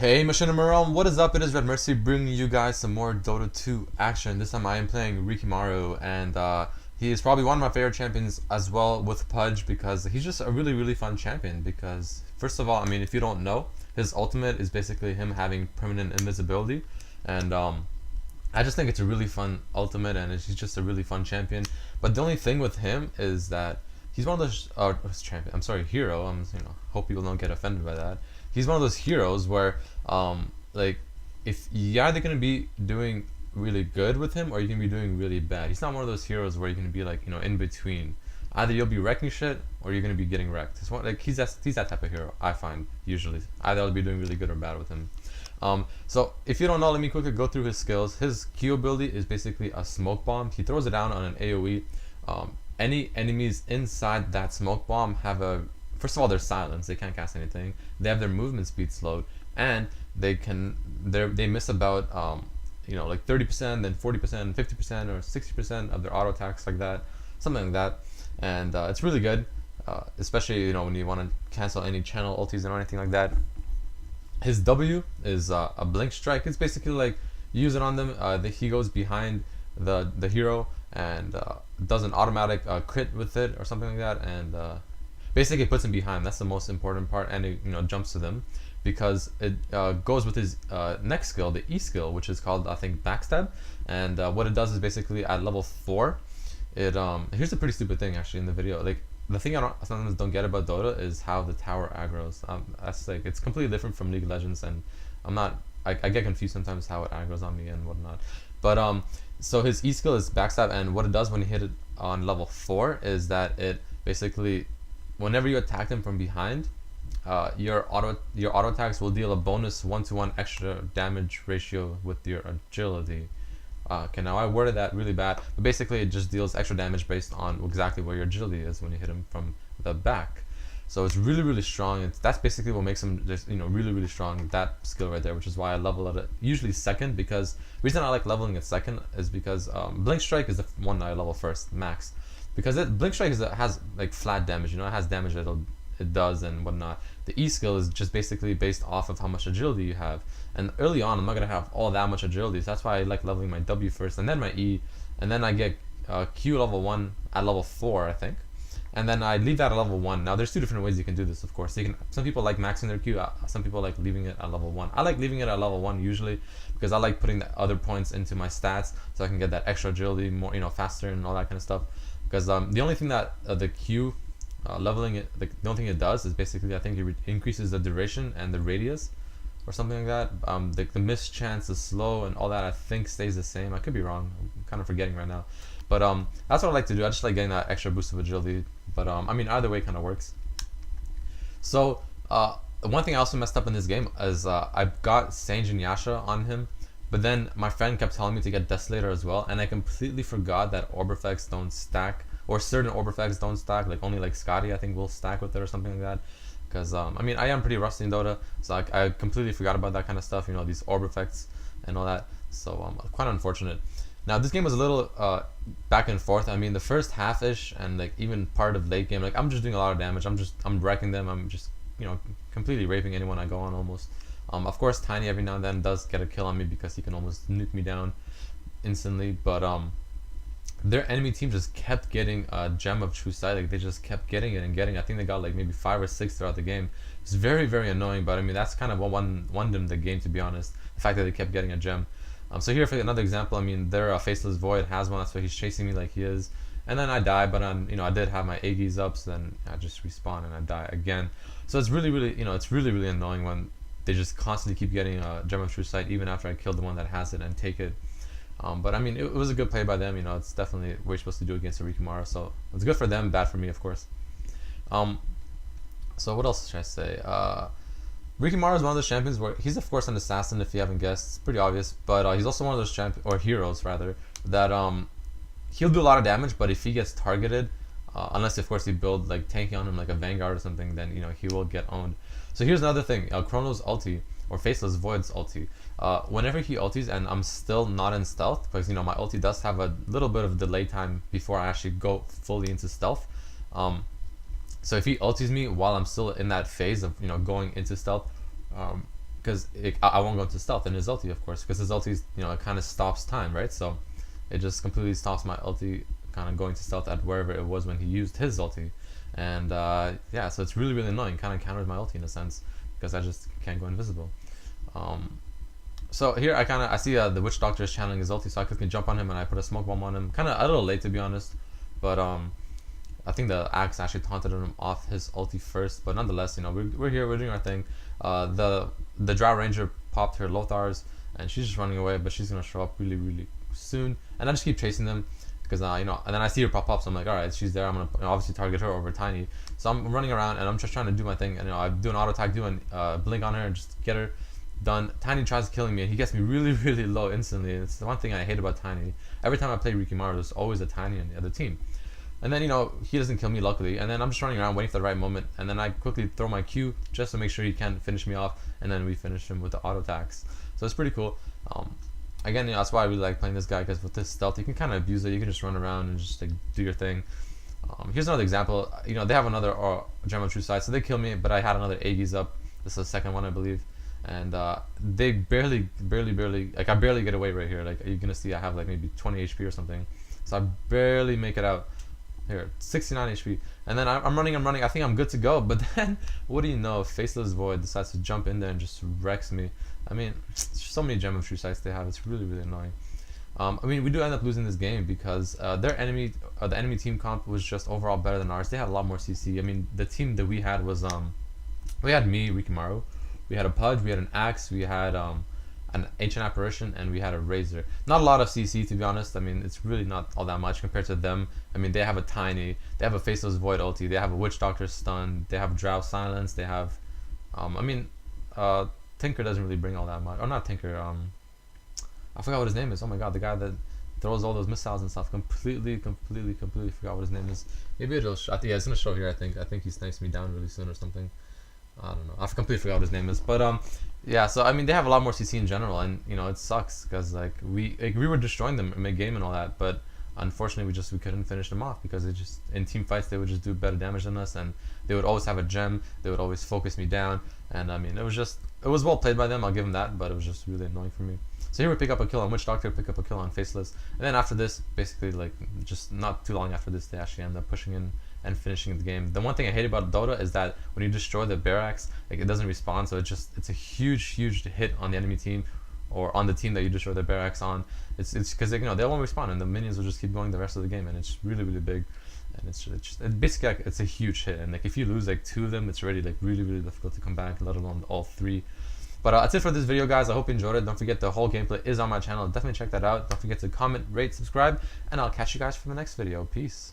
Hey Machinima, what is up? It is Redmercy bringing you guys some more Dota 2 action. This time I am playing Rikimaru, and he is probably one of my favorite champions as well with Pudge because he's just a really fun champion. Because first of all, I mean, if you don't know, his ultimate is basically him having permanent invisibility, and I just think it's a really fun ultimate, and he's just a really fun champion. But the only thing with him is that he's one of those champion. I'm sorry, hero. Hope people don't get offended by that. He's one of those heroes where like if you're either gonna be doing really good with him or you're gonna be doing really bad. He's not one of those heroes where you're gonna be like in between. Either you'll be wrecking shit or you're gonna be getting wrecked. It's one, like he's that type of hero. I find usually either I'll be doing really good or bad with him. So if you don't know, let me quickly go through his skills. His Q ability is basically a smoke bomb. He throws it down on an AoE. Any enemies inside that smoke bomb have a first of all, they're silenced. They can't cast anything. They have their movement speed slowed, and they miss about like 30%, then 40%, 50%, or 60% of their auto attacks, like that, something like that. And it's really good, especially when you want to cancel any channel ultis or anything like that. His W is a blink strike. It's basically like you use it on them. He goes behind the hero and does an automatic crit with it or something like that, and basically puts him behind. That's the most important part, and it jumps to them because it goes with his next skill, the E skill, which is called, I think, backstab. And what it does is basically at level 4, it here's a pretty stupid thing actually in the video. Like the thing I sometimes don't get about Dota is how the tower aggroes. That's like it's completely different from League of Legends, and I get confused sometimes how it aggroes on me and whatnot. But so his E skill is backstab, and what it does when you hit it on level 4 is that it basically, whenever you attack them from behind, your auto attacks will deal a bonus 1-to-1 extra damage ratio with your agility. Okay, now I worded that really bad, but basically it just deals extra damage based on exactly where your agility is when you hit him from the back. So it's really strong. That's basically what makes him just really strong. That skill right there, which is why I level it usually second. Because the reason I like leveling it second is because Blink Strike is the one that I level first, max. Because Blink Strike has like flat damage, it has damage that it does and whatnot. The E skill is just basically based off of how much agility you have. And early on, I'm not gonna have all that much agility, so that's why I like leveling my W first, and then my E, and then I get Q level 1 at level 4, I think. And then I leave that at level 1. Now there's two different ways you can do this, of course. Some people like maxing their Q, some people like leaving it at level 1. I like leaving it at level 1 usually because I like putting the other points into my stats so I can get that extra agility more, faster and all that kind of stuff. Because the only thing that the Q leveling it, the only thing it does is basically, I think it increases the duration and the radius or something like that. The miss chance, the slow, and all that I think stays the same. I could be wrong. I'm kind of forgetting right now. But that's what I like to do. I just like getting that extra boost of agility. But I mean, either way kind of works. So one thing I also messed up in this game is I got Sange and Yasha on him, but then my friend kept telling me to get Desolator as well, and I completely forgot that orb effects don't stack, or certain orb effects don't stack. Like only like Scotty I think will stack with it or something like that. Because I mean, I am pretty rusty in Dota, so I completely forgot about that kind of stuff. These orb effects and all that. So quite unfortunate. Now this game was a little back and forth. I mean, the first half-ish and like even part of late game, like I'm just doing a lot of damage. I'm wrecking them. I'm just completely raping anyone I go on almost. Of course, Tiny every now and then does get a kill on me because he can almost nuke me down instantly. But their enemy team just kept getting a Gem of True Sight. Like they just kept getting it and getting it. I think they got like maybe 5 or 6 throughout the game. It's very annoying. But I mean, that's kind of what won them the game, to be honest. The fact that they kept getting a gem. So here for another example, I mean, their Faceless Void has one, that's why he's chasing me like he is. And then I die, but I did have my Aegis up, so then I just respawn and I die again. So it's really it's really annoying when they just constantly keep getting a Gem of True Sight even after I killed the one that has it and take it. But I mean, it was a good play by them. It's definitely what you're supposed to do against a Rikimaru, so it's good for them, bad for me, of course. So what else should I say? Rikimaru is one of those champions where he's of course an assassin, if you haven't guessed. It's pretty obvious, but he's also one of those heroes rather, that he'll do a lot of damage, but if he gets targeted, unless of course you build like tanking on him like a Vanguard or something, then he will get owned. So here's another thing, Chrono's ulti, or Faceless Void's ulti. Whenever he ultis and I'm still not in stealth, because my ulti does have a little bit of delay time before I actually go fully into stealth. So if he ultis me while I'm still in that phase of going into stealth, because I won't go into stealth in his ulti, of course, because his ulti, it kind of stops time, right? So it just completely stops my ulti kind of going to stealth at wherever it was when he used his ulti. And yeah, so it's really annoying. Kind of counters my ulti in a sense because I just can't go invisible. So here I see the witch doctor is channeling his ulti, so I quickly jump on him and I put a smoke bomb on him. Kind of a little late, to be honest, but I think the axe actually taunted him off his ulti first. But nonetheless, we're here, we're doing our thing. The Drow Ranger popped her Lothars and she's just running away, but she's gonna show up really soon. And I just keep chasing them because and then I see her pop up, so I'm like, all right, she's there. I'm gonna obviously target her over Tiny. So I'm running around and I'm just trying to do my thing. And I do an auto attack, do a blink on her, and just get her done. Tiny tries killing me and he gets me really low instantly. And it's the one thing I hate about Tiny. Every time I play Rikimaru, there's always a Tiny on the other team. And then he doesn't kill me, luckily. And then I'm just running around waiting for the right moment. And then I quickly throw my Q just to make sure he can't finish me off. And then we finish him with the auto attacks. So it's pretty cool. Again, that's why I really like playing this guy, because with this stealth, you can kind of abuse it. You can just run around and just do your thing. Here's another example. They have another Gem of True Sight, so they kill me, but I had another Aegis up. This is the second one, I believe. And they barely, like I barely get away right here. Like you're gonna see I have like maybe 20 HP or something. So I barely make it out. Here, 69 HP. And then I'm running. I think I'm good to go. But then, what do you know? Faceless Void decides to jump in there and just wrecks me. I mean, so many Gem of True Sights they have. It's really annoying. I mean, we do end up losing this game because the enemy team comp was just overall better than ours. They had a lot more CC. I mean, the team that we had was we had me, Rikimaru, we had a Pudge, we had an Axe, we had an Ancient Apparition, and we had a Razor. Not a lot of CC, to be honest. I mean, it's really not all that much compared to them. I mean, they have a Tiny, they have a Faceless Void ulti, they have a Witch Doctor stun, they have Drow Silence, they have Tinker doesn't really bring all that much. Or not Tinker, I forgot what his name is. Oh my god, the guy that throws all those missiles and stuff. Completely forgot what his name is. Maybe it'll yeah, it's gonna show here, I think he snipes me down really soon or something. I don't know. I completely forgot what his name is. But yeah, so I mean, they have a lot more CC in general, and it sucks because like we were destroying them mid game and all that, but unfortunately we couldn't finish them off because in team fights they would just do better damage than us, and they would always have a gem. They would always focus me down, and I mean, it was well played by them. I'll give them that, but it was just really annoying for me. So here we pick up a kill on Witch Doctor, pick up a kill on Faceless, and then after this, basically like just not too long after this, they actually end up pushing in and finishing the game. The one thing I hate about Dota is that when you destroy the barracks, like it doesn't respawn, so it's a huge hit on the enemy team or on the team that you destroy the barracks on. It's because they won't respawn and the minions will just keep going the rest of the game, and it's really big, and it's basically like, it's a huge hit, and like if you lose like 2 of them, it's already like really difficult to come back, let alone all 3. But that's it for this video, guys. I hope you enjoyed it. Don't forget the whole gameplay is on my channel. Definitely check that out. Don't forget to comment, rate, subscribe, and I'll catch you guys for the next video. Peace.